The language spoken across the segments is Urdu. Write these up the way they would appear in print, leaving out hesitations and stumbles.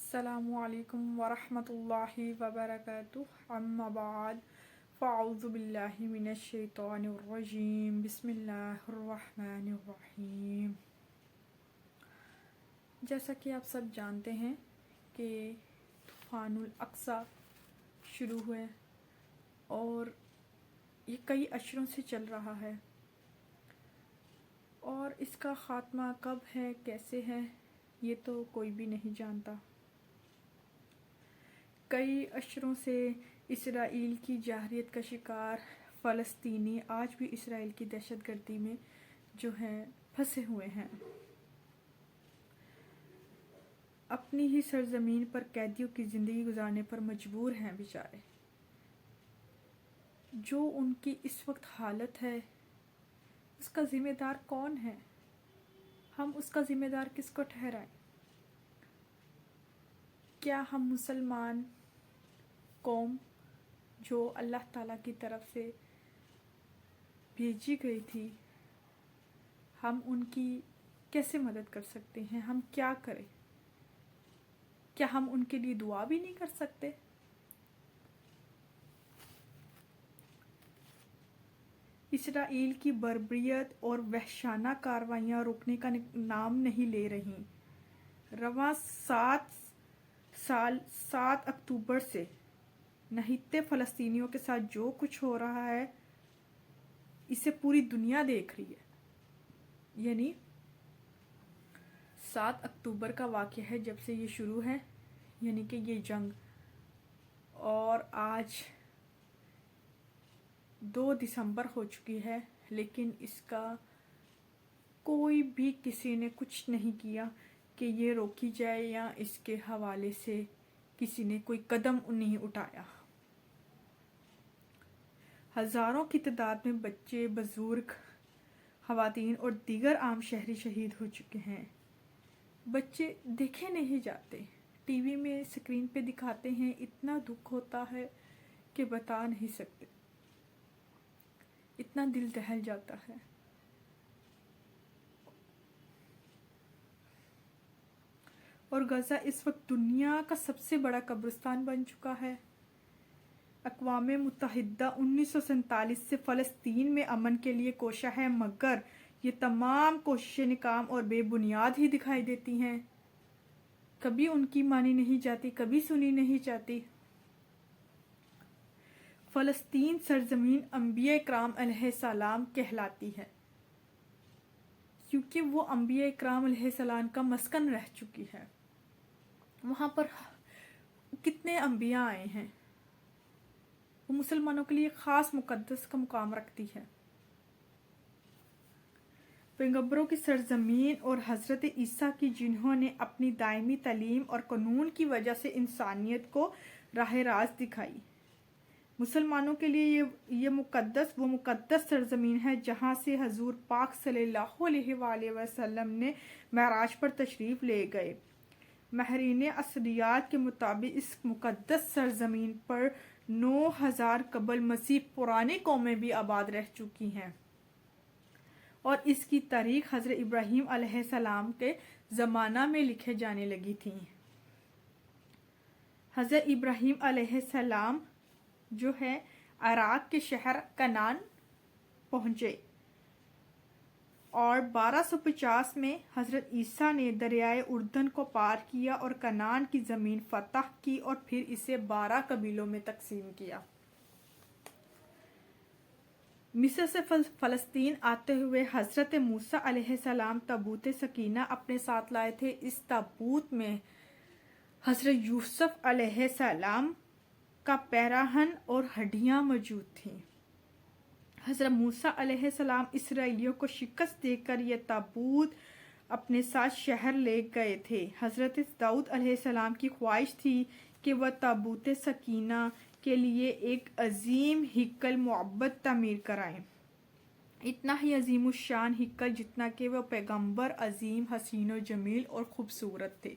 السلام علیکم ورحمۃ اللہ وبرکاتہ اما بعد فاعوذ باللہ من الشیطان الرجیم بسم اللہ الرحمن الرحیم۔ جیسا کہ آپ سب جانتے ہیں کہ طوفان الاقصی شروع ہوئے اور یہ کئی اشروں سے چل رہا ہے، اور اس کا خاتمہ کب ہے، کیسے ہے، یہ تو کوئی بھی نہیں جانتا۔ کئی اشروں سے اسرائیل کی جارحیت کا شکار فلسطینی آج بھی اسرائیل کی دہشت گردی میں جو ہیں پھنسے ہوئے ہیں، اپنی ہی سرزمین پر قیدیوں کی زندگی گزارنے پر مجبور ہیں بیچارے۔ جو ان کی اس وقت حالت ہے، اس کا ذمہ دار کون ہے؟ ہم اس کا ذمہ دار کس کو ٹھہرائیں؟ کیا ہم مسلمان قوم جو اللہ تعالیٰ کی طرف سے بھیجی گئی تھی، ہم ان کی کیسے مدد کر سکتے ہیں؟ ہم کیا کریں؟ کیا ہم ان کے لیے دعا بھی نہیں کر سکتے؟ اسرائیل کی بربریت اور وحشانہ کارروائیاں رکنے کا نام نہیں لے رہی۔ رواں 7 اکتوبر سے نہتے فلسطینیوں کے ساتھ جو کچھ ہو رہا ہے، اسے پوری دنیا دیکھ رہی ہے۔ یعنی 7 اکتوبر کا واقعہ ہے جب سے یہ شروع ہے، یعنی کہ یہ جنگ، اور آج 2 دسمبر ہو چکی ہے، لیکن اس کا کوئی بھی کسی نے کچھ نہیں کیا کہ یہ روکی جائے، یا اس کے حوالے سے کسی نے کوئی قدم نہیں اٹھایا۔ ہزاروں کی تعداد میں بچے، بزرگ، خواتین اور دیگر عام شہری شہید ہو چکے ہیں۔ بچے دیکھے نہیں جاتے، ٹی وی میں اسکرین پہ دکھاتے ہیں، اتنا دکھ ہوتا ہے کہ بتا نہیں سکتے، اتنا دل دہل جاتا ہے۔ اور غزہ اس وقت دنیا کا سب سے بڑا قبرستان بن چکا ہے۔ اقوام متحدہ 1947 سے فلسطین میں امن کے لیے کوشاں ہے، مگر یہ تمام کوششیں ناکام اور بے بنیاد ہی دکھائی دیتی ہیں۔ کبھی ان کی مانی نہیں جاتی، کبھی سنی نہیں جاتی۔ فلسطین سرزمین انبیاء اکرام علیہ السلام کہلاتی ہے، کیونکہ وہ انبیاء اکرام علیہ السلام کا مسکن رہ چکی ہے۔ وہاں پر کتنے انبیاء آئے ہیں، وہ مسلمانوں کے لیے خاص مقدس کا مقام رکھتی ہے۔ پیغمبروں کی سرزمین اور حضرت عیسیٰ کی، جنہوں نے اپنی دائمی تعلیم اور قانون کی وجہ سے انسانیت کو راہ راست دکھائی۔ مسلمانوں کے لیے وہ مقدس سرزمین ہے جہاں سے حضور پاک صلی اللہ علیہ وآلہ وسلم نے معراج پر تشریف لے گئے۔ ماہرین اثریات کے مطابق اس مقدس سرزمین پر 9000 قبل مسیح پرانی قومیں بھی آباد رہ چکی ہیں، اور اس کی تاریخ حضرت ابراہیم علیہ السلام کے زمانہ میں لکھے جانے لگی تھی۔ حضرت ابراہیم علیہ السلام جو ہے عراق کے شہر کنعان پہنچے، اور 1250 میں حضرت عیسیٰ نے دریائے اردن کو پار کیا اور کنعان کی زمین فتح کی، اور پھر اسے 12 قبیلوں میں تقسیم کیا۔ مصر سے فلسطین آتے ہوئے حضرت موسیٰ علیہ السلام تابوت سکینہ اپنے ساتھ لائے تھے۔ اس تابوت میں حضرت یوسف علیہ السلام کا پیراہن اور ہڈیاں موجود تھیں۔ حضرت موسیٰ علیہ السلام اسرائیلیوں کو شکست دے کر یہ تابوت اپنے ساتھ شہر لے گئے تھے۔ حضرت داؤد علیہ السلام کی خواہش تھی کہ وہ تابوت سکینہ کے لیے ایک عظیم ہیکل معبد تعمیر کرائیں، اتنا ہی عظیم الشان ہیکل جتنا کہ وہ پیغمبر عظیم، حسین و جمیل اور خوبصورت تھے،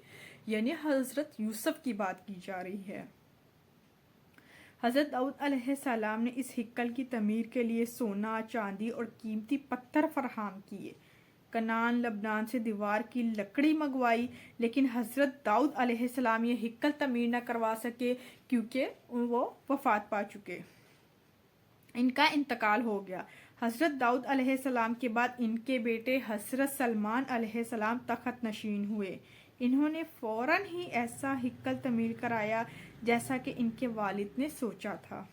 یعنی حضرت یوسف کی بات کی جا رہی ہے۔ حضرت داؤد علیہ السلام نے اس ہیکل کی تعمیر کے لیے سونا، چاندی اور قیمتی پتھر فراہم کیے۔ کنان لبنان سے دیوار کی لکڑی منگوائی، لیکن حضرت داؤد علیہ السلام یہ ہیکل تعمیر نہ کروا سکے کیونکہ وہ وفات پا چکے، ان کا انتقال ہو گیا۔ حضرت داؤد علیہ السلام کے بعد ان کے بیٹے حضرت سلمان علیہ السلام تخت نشین ہوئے۔ انہوں نے فوراً ہی ایسا ہیکل تعمیر کرایا جیسا کہ ان کے والد نے سوچا تھا۔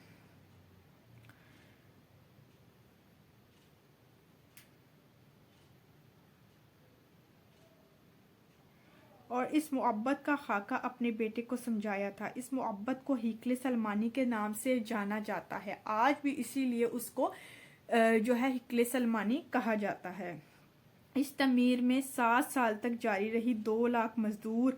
اور اس معبد کا خاکہ اپنے بیٹے کو سمجھایا تھا۔ اس معبد کو ہیکل سلمانی کے نام سے جانا جاتا ہے، آج بھی اسی لیے اس کو جو ہے ہیکل سلمانی کہا جاتا ہے۔ اس تعمیر میں 7 سال تک جاری رہی، 2 لاکھ مزدور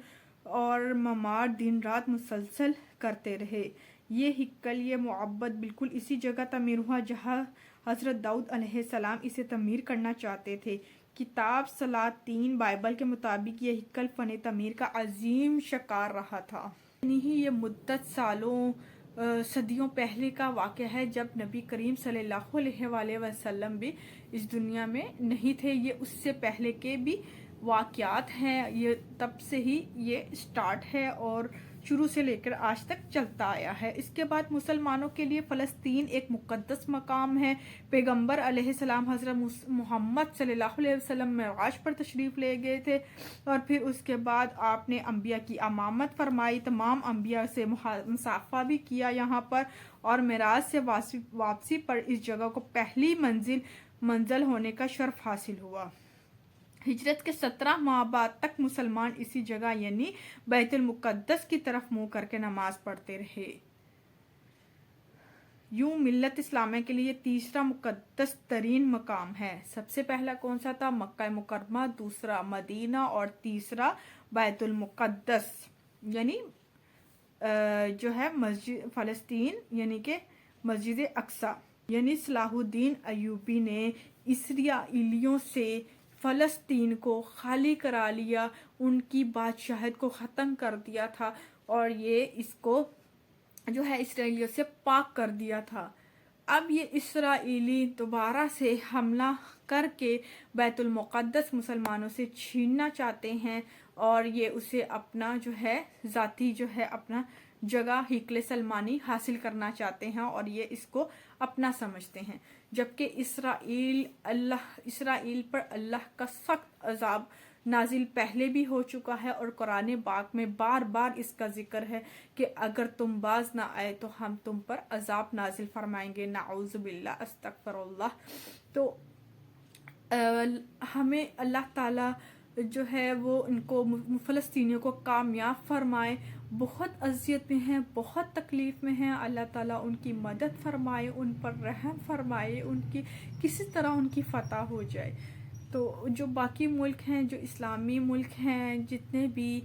اور معمار دن رات مسلسل کرتے رہے۔ یہ ہیکل، یہ معبد بالکل اسی جگہ تعمیر ہوا جہاں حضرت داؤد علیہ السلام اسے تعمیر کرنا چاہتے تھے۔ کتاب سلاطین بائبل کے مطابق یہ ہیکل فن تعمیر کا عظیم شاہکار رہا تھا۔ نہیں، یہ مدت سالوں صدیوں پہلے کا واقعہ ہے جب نبی کریم صلی اللہ علیہ وآلہ وسلم بھی اس دنیا میں نہیں تھے۔ یہ اس سے پہلے کے بھی واقعات ہیں، یہ تب سے ہی یہ سٹارٹ ہے اور شروع سے لے کر آج تک چلتا آیا ہے۔ اس کے بعد مسلمانوں کے لیے فلسطین ایک مقدس مقام ہے۔ پیغمبر علیہ السلام حضرت محمد صلی اللہ علیہ وسلم معراج پر تشریف لے گئے تھے اور پھر اس کے بعد آپ نے انبیاء کی امامت فرمائی، تمام انبیاء سے مصافحہ بھی کیا یہاں پر، اور معراج سے واپسی پر اس جگہ کو پہلی منزل ہونے کا شرف حاصل ہوا۔ ہجرت کے 17 ماہ بعد تک مسلمان اسی جگہ یعنی بیت المقدس کی طرف منہ کر کے نماز پڑھتے رہے۔ یوں ملت اسلامیہ کے لیے تیسرا مقدس ترین مقام ہے۔ سب سے پہلا کون سا تھا؟ مکہ مکرمہ، دوسرا مدینہ اور تیسرا بیت المقدس یعنی جو ہے مسجد فلسطین یعنی کہ مسجد اقصی۔ یعنی صلاح الدین ایوبی نے اسرائیلیوں سے فلسطین کو خالی کرا لیا، ان کی بادشاہت کو ختم کر دیا تھا اور یہ اس کو جو ہے اسرائیلیوں سے پاک کر دیا تھا۔ اب یہ اسرائیلی دوبارہ سے حملہ کر کے بیت المقدس مسلمانوں سے چھیننا چاہتے ہیں اور یہ اسے اپنا جو ہے ذاتی جو ہے اپنا جگہ ہیکل سلمانی حاصل کرنا چاہتے ہیں اور یہ اس کو اپنا سمجھتے ہیں، جبکہ اسرائیل پر اللہ کا سخت عذاب نازل پہلے بھی ہو چکا ہے اور قرآن پاک میں بار بار اس کا ذکر ہے کہ اگر تم باز نہ آئے تو ہم تم پر عذاب نازل فرمائیں گے، نعوذ باللہ، استغفر اللہ۔ تو ہمیں اللہ تعالیٰ جو ہے وہ ان کو فلسطینیوں کو کامیاب فرمائے، بہت اذیت میں ہیں، بہت تکلیف میں ہیں، اللہ تعالیٰ ان کی مدد فرمائے، ان پر رحم فرمائے، ان کی کسی طرح ان کی فتح ہو جائے۔ تو جو باقی ملک ہیں، جو اسلامی ملک ہیں، جتنے بھی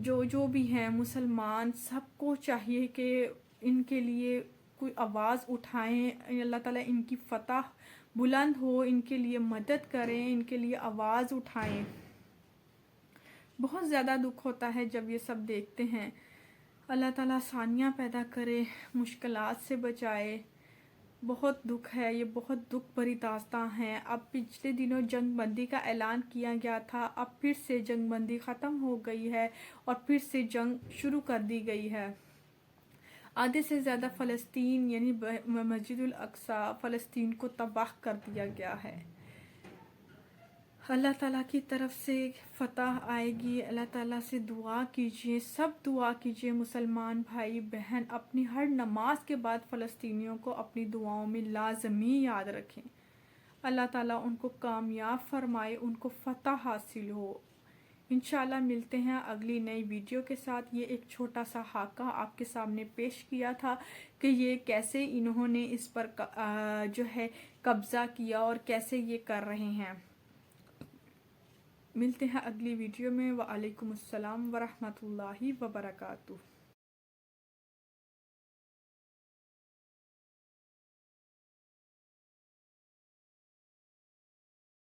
جو بھی ہیں مسلمان، سب کو چاہیے کہ ان کے لیے کوئی آواز اٹھائیں، اللہ تعالیٰ ان کی فتح بلند ہو، ان کے لیے مدد کریں، ان کے لیے آواز اٹھائیں۔ بہت زیادہ دکھ ہوتا ہے جب یہ سب دیکھتے ہیں۔ اللہ تعالیٰ آسانیاں پیدا کرے، مشکلات سے بچائے۔ بہت دکھ ہے، یہ بہت دکھ بھری داستان ہے۔ اب پچھلے دنوں جنگ بندی کا اعلان کیا گیا تھا، اب پھر سے جنگ بندی ختم ہو گئی ہے اور پھر سے جنگ شروع کر دی گئی ہے۔ آدھے سے زیادہ فلسطین یعنی مسجد الاقصی فلسطین کو تباہ کر دیا گیا ہے۔ اللہ تعالیٰ کی طرف سے فتح آئے گی، اللہ تعالیٰ سے دعا کیجئے، سب دعا کیجئے، مسلمان بھائی بہن اپنی ہر نماز کے بعد فلسطینیوں کو اپنی دعاؤں میں لازمی یاد رکھیں۔ اللہ تعالیٰ ان کو کامیاب فرمائے، ان کو فتح حاصل ہو۔ انشاءاللہ ملتے ہیں اگلی نئی ویڈیو کے ساتھ۔ یہ ایک چھوٹا سا خاکہ آپ کے سامنے پیش کیا تھا کہ یہ کیسے انہوں نے اس پر جو ہے قبضہ کیا اور کیسے یہ کر رہے ہیں۔ ملتے ہیں اگلی ویڈیو میں۔ وعلیکم السلام ورحمۃ اللہ وبرکاتہ۔